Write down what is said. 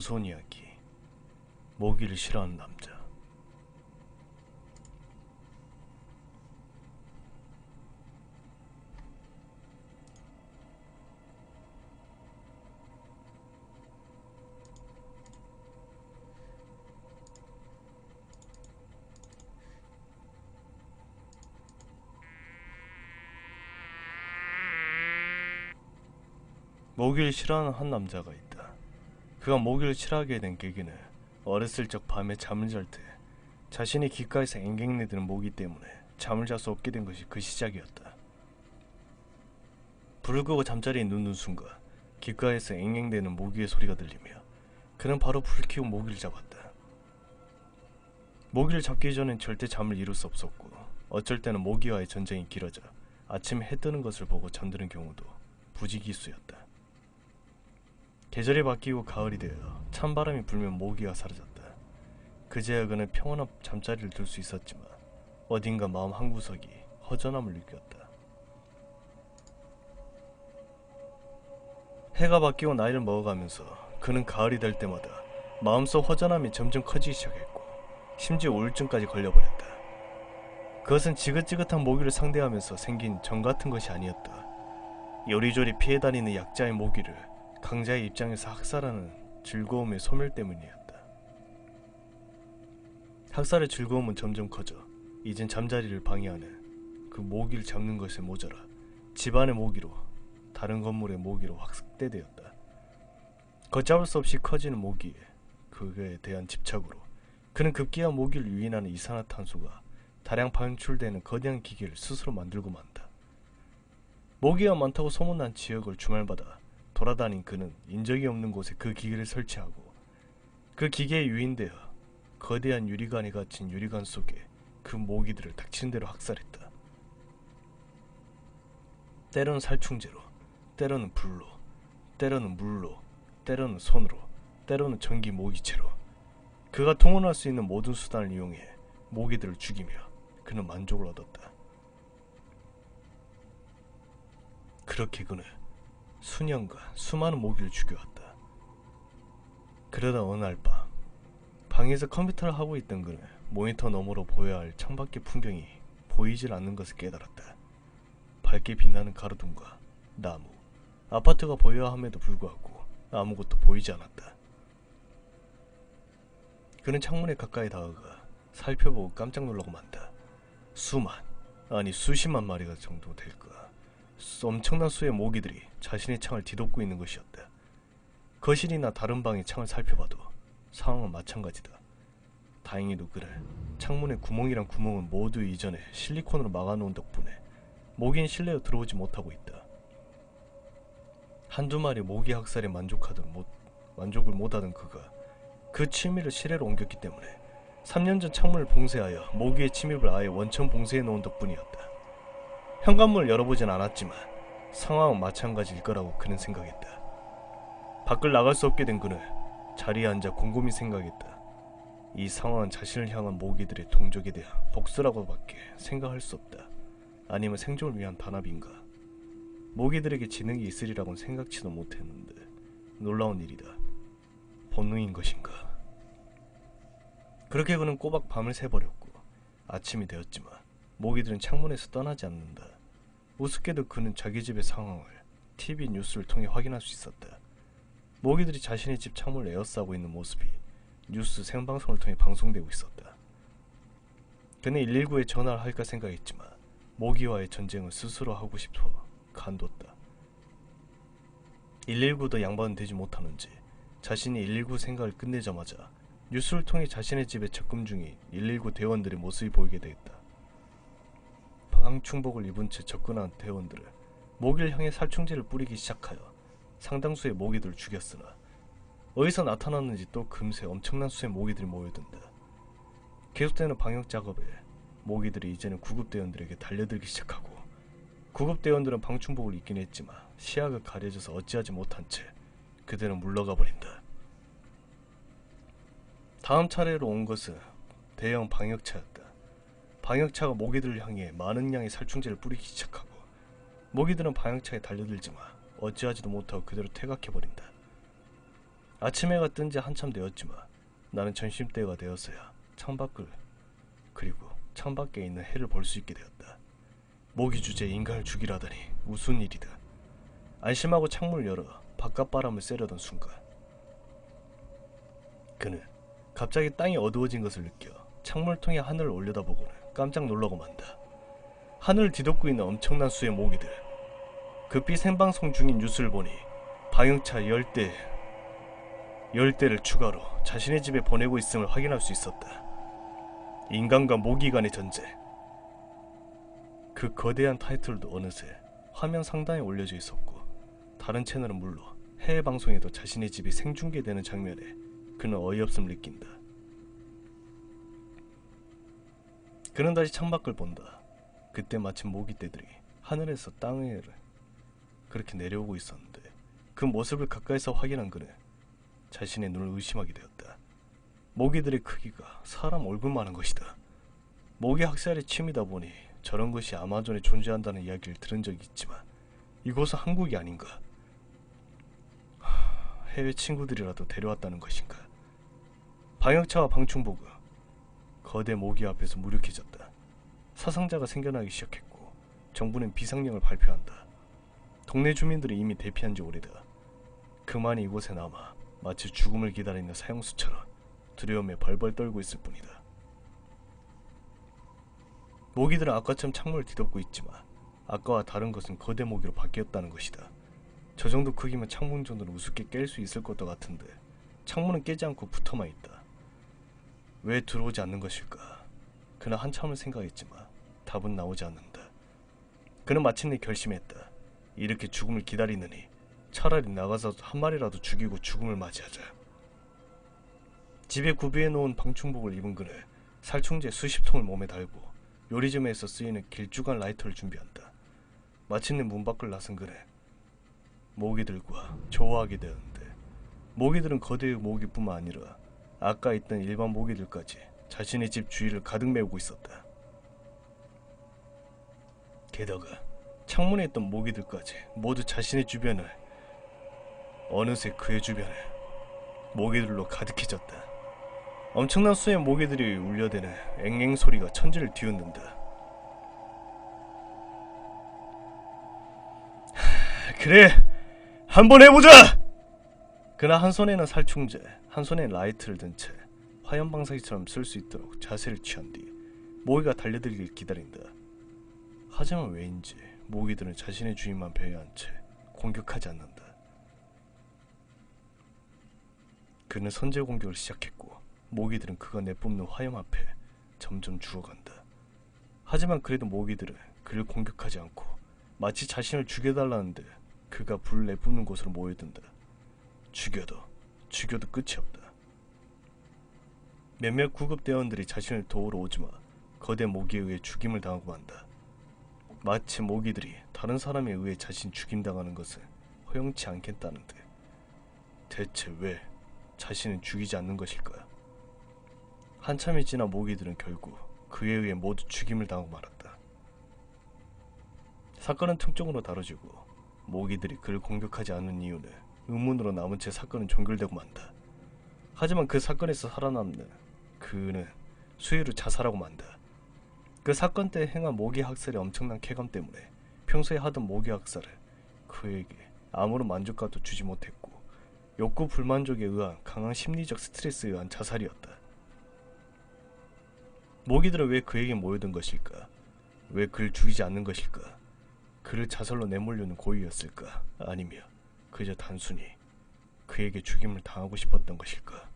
무서운 이야기. 모기를 싫어하는 남자. 모기를 싫어하는 한 남자가 있다. 그가 모기를 싫어하게 된 계기는 어렸을 적 밤에 잠을 잘 때 자신이 귓가에서 앵앵내드는 모기 때문에 잠을 잘 수 없게 된 것이 그 시작이었다. 불을 끄고 잠자리에 눕는 순간 귓가에서 앵앵대는 모기의 소리가 들리며 그는 바로 불을 켜고 모기를 잡았다. 모기를 잡기 전엔 절대 잠을 이룰 수 없었고 어쩔 때는 모기와의 전쟁이 길어져 아침에 해 뜨는 것을 보고 잠드는 경우도 부지기수였다. 계절이 바뀌고 가을이 되어 찬바람이 불면 모기가 사라졌다. 그제야 그는 평온한 잠자리를 들 수 있었지만 어딘가 마음 한구석이 허전함을 느꼈다. 해가 바뀌고 나이를 먹어가면서 그는 가을이 될 때마다 마음속 허전함이 점점 커지기 시작했고 심지어 우울증까지 걸려버렸다. 그것은 지긋지긋한 모기를 상대하면서 생긴 정 같은 것이 아니었다. 요리조리 피해 다니는 약자의 모기를 강자의 입장에서 학살하는 즐거움의 소멸 때문이었다. 학살의 즐거움은 점점 커져 이젠 잠자리를 방해하는 그 모기를 잡는 것에 모자라 집안의 모기로 다른 건물의 모기로 확대되었다. 걷잡을 수 없이 커지는 모기에 그에 대한 집착으로 그는 급기야 모기를 유인하는 이산화탄소가 다량 방출되는 거대한 기계를 스스로 만들고 만다. 모기가 많다고 소문난 지역을 주말마다 돌아다닌 그는 인적이 없는 곳에 그 기계를 설치하고 그 기계에 유인되어 거대한 유리관에 갇힌 유리관 속에 그 모기들을 닥치는 대로 학살했다. 때로는 살충제로, 때로는 불로, 때로는 물로, 때로는 손으로, 때로는 전기 모기채로 그가 통원할 수 있는 모든 수단을 이용해 모기들을 죽이며 그는 만족을 얻었다. 그렇게 그는 수년간 수많은 모기를 죽여왔다. 그러다 어느 날 밤 방에서 컴퓨터를 하고 있던 그는 모니터 너머로 보여야 할 창밖의 풍경이 보이질 않는 것을 깨달았다. 밝게 빛나는 가로등과 나무, 아파트가 보여야 함에도 불구하고 아무것도 보이지 않았다. 그는 창문에 가까이 다가가 살펴보고 깜짝 놀라고 만다. 아니 수십만 마리가 정도 될까. 엄청난 수의 모기들이 자신의 창을 뒤덮고 있는 것이었다. 거실이나 다른 방의 창을 살펴봐도 상황은 마찬가지다. 다행히도 그래 창문의 구멍이란 구멍은 모두 이전에 실리콘으로 막아놓은 덕분에 모기는 실내로 들어오지 못하고 있다. 한두 마리 모기 학살에 만족을 못하던 그가 그 취미를 실내로 옮겼기 때문에 3년 전 창문을 봉쇄하여 모기의 침입을 아예 원천 봉쇄해 놓은 덕분이었다. 현관문을 열어보진 않았지만 상황은 마찬가지일 거라고 그는 생각했다. 밖을 나갈 수 없게 된 그는 자리에 앉아 곰곰이 생각했다. 이 상황은 자신을 향한 모기들의 동족에 대한 복수라고밖에 생각할 수 없다. 아니면 생존을 위한 단합인가. 모기들에게 지능이 있으리라고는 생각지도 못했는데 놀라운 일이다. 본능인 것인가. 그렇게 그는 꼬박 밤을 새버렸고 아침이 되었지만 모기들은 창문에서 떠나지 않는다. 우습게도 그는 자기 집의 상황을 TV 뉴스를 통해 확인할 수 있었다. 모기들이 자신의 집 창문을 에워싸고 있는 모습이 뉴스 생방송을 통해 방송되고 있었다. 그는 119에 전화를 할까 생각했지만 모기와의 전쟁을 스스로 하고 싶어 간뒀다. 119도 양반은 되지 못하는지 자신이 119 생각을 끝내자마자 뉴스를 통해 자신의 집에 접근 중인 119 대원들의 모습이 보이게 되었다. 방충복을 입은 채 접근한 대원들은 모기를 향해 살충제를 뿌리기 시작하여 상당수의 모기들을 죽였으나 어디서 나타났는지 또 금세 엄청난 수의 모기들이 모여든다. 계속되는 방역 작업에 모기들이 이제는 구급대원들에게 달려들기 시작하고 구급대원들은 방충복을 입긴 했지만 시야가 가려져서 어찌하지 못한 채 그들은 물러가 버린다. 다음 차례로 온 것은 대형 방역차였다. 방역차가 모기들을 향해 많은 양의 살충제를 뿌리기 시작하고 모기들은 방역차에 달려들지만 어찌하지도 못하고 그대로 퇴각해버린다. 아침 해가 뜬 지 한참 되었지만 나는 점심때가 되었어야 창밖을 그리고 창밖에 있는 해를 볼 수 있게 되었다. 모기 주제에 인간을 죽이라더니 무슨 일이다. 안심하고 창문을 열어 바깥바람을 쐬려던 순간 그는 갑자기 땅이 어두워진 것을 느껴 창문을 통해 하늘을 올려다보고는 깜짝 놀라고 만다. 하늘을 뒤덮고 있는 엄청난 수의 모기들. 급히 생방송 중인 뉴스를 보니 방역차 10대를 추가로 자신의 집에 보내고 있음을 확인할 수 있었다. 인간과 모기 간의 전쟁. 그 거대한 타이틀도 어느새 화면 상단에 올려져 있었고 다른 채널은 물론 해외 방송에도 자신의 집이 생중계되는 장면에 그는 어이없음을 느낀다. 그는 다시 창밖을 본다. 그때 마침 모기떼들이 하늘에서 땅에 그렇게 내려오고 있었는데 그 모습을 가까이서 확인한 그는 자신의 눈을 의심하게 되었다. 모기들의 크기가 사람 얼굴만한 것이다. 모기 학살의 취미다 보니 저런 것이 아마존에 존재한다는 이야기를 들은 적이 있지만 이곳은 한국이 아닌가? 해외 친구들이라도 데려왔다는 것인가? 방역차와 방충복은 거대 모기 앞에서 무력해졌다. 사상자가 생겨나기 시작했고 정부는 비상령을 발표한다. 동네 주민들이 이미 대피한 지 오래다. 그만이 이곳에 남아 마치 죽음을 기다리는 사형수처럼 두려움에 벌벌 떨고 있을 뿐이다. 모기들은 아까처럼 창문을 뒤덮고 있지만 아까와 다른 것은 거대 모기로 바뀌었다는 것이다. 저 정도 크기면 창문 정도는 우습게 깰 수 있을 것도 같은데 창문은 깨지 않고 붙어만 있다. 왜 들어오지 않는 것일까? 그는 한참을 생각했지만 답은 나오지 않는다. 그는 마침내 결심했다. 이렇게 죽음을 기다리느니 차라리 나가서 한 마리라도 죽이고 죽음을 맞이하자. 집에 구비해 놓은 방충복을 입은 그는 살충제 수십 통을 몸에 달고 요리점에서 쓰이는 길쭉한 라이터를 준비한다. 마침내 문 밖을 나선 그는 모기들과 조화하게 되었는데 모기들은 거대의 모기뿐만 아니라 아까 있던 일반 모기들까지 자신의 집 주위를 가득 메우고 있었다. 게다가 창문에 있던 모기들까지 모두 자신의 주변을 어느새 그의 주변을 모기들로 가득해졌다. 엄청난 수의 모기들이 울려대는 앵앵 소리가 천지를 뒤흔든다. 그래, 한번 해보자! 그나 한 손에는 살충제, 한 손에는 라이트를 든 채 화염 방사기처럼 쓸 수 있도록 자세를 취한 뒤 모기가 달려들길 기다린다. 하지만 왜인지 모기들은 자신의 주인만 배회한 채 공격하지 않는다. 그는 선제 공격을 시작했고 모기들은 그가 내뿜는 화염 앞에 점점 죽어간다. 하지만 그래도 모기들은 그를 공격하지 않고 마치 자신을 죽여달라는데 그가 불을 내뿜는 곳으로 모여든다. 죽여도 끝이 없다. 몇몇 구급대원들이 자신을 도우러 오지만 거대 모기에 의해 죽임을 당하고 만다. 마치 모기들이 다른 사람에 의해 자신 죽임당하는 것을 허용치 않겠다는데 대체 왜 자신은 죽이지 않는 것일까? 한참이 지나 모기들은 결국 그에 의해 모두 죽임을 당하고 말았다. 사건은 특종으로 다뤄지고 모기들이 그를 공격하지 않는 이유는 의문으로 남은 채 사건은 종결되고 만다. 하지만 그 사건에서 살아남는 그는 수해로 자살하고 만다. 그 사건 때 행한 모기 학살의 엄청난 쾌감 때문에 평소에 하던 모기 학살을 그에게 아무런 만족감도 주지 못했고 욕구 불만족에 의한 강한 심리적 스트레스에 의한 자살이었다. 모기들은 왜 그에게 모여든 것일까? 왜 그를 죽이지 않는 것일까? 그를 자살로 내몰려는 고의였을까? 아니면 그저 단순히 그에게 죽임을 당하고 싶었던 것일까?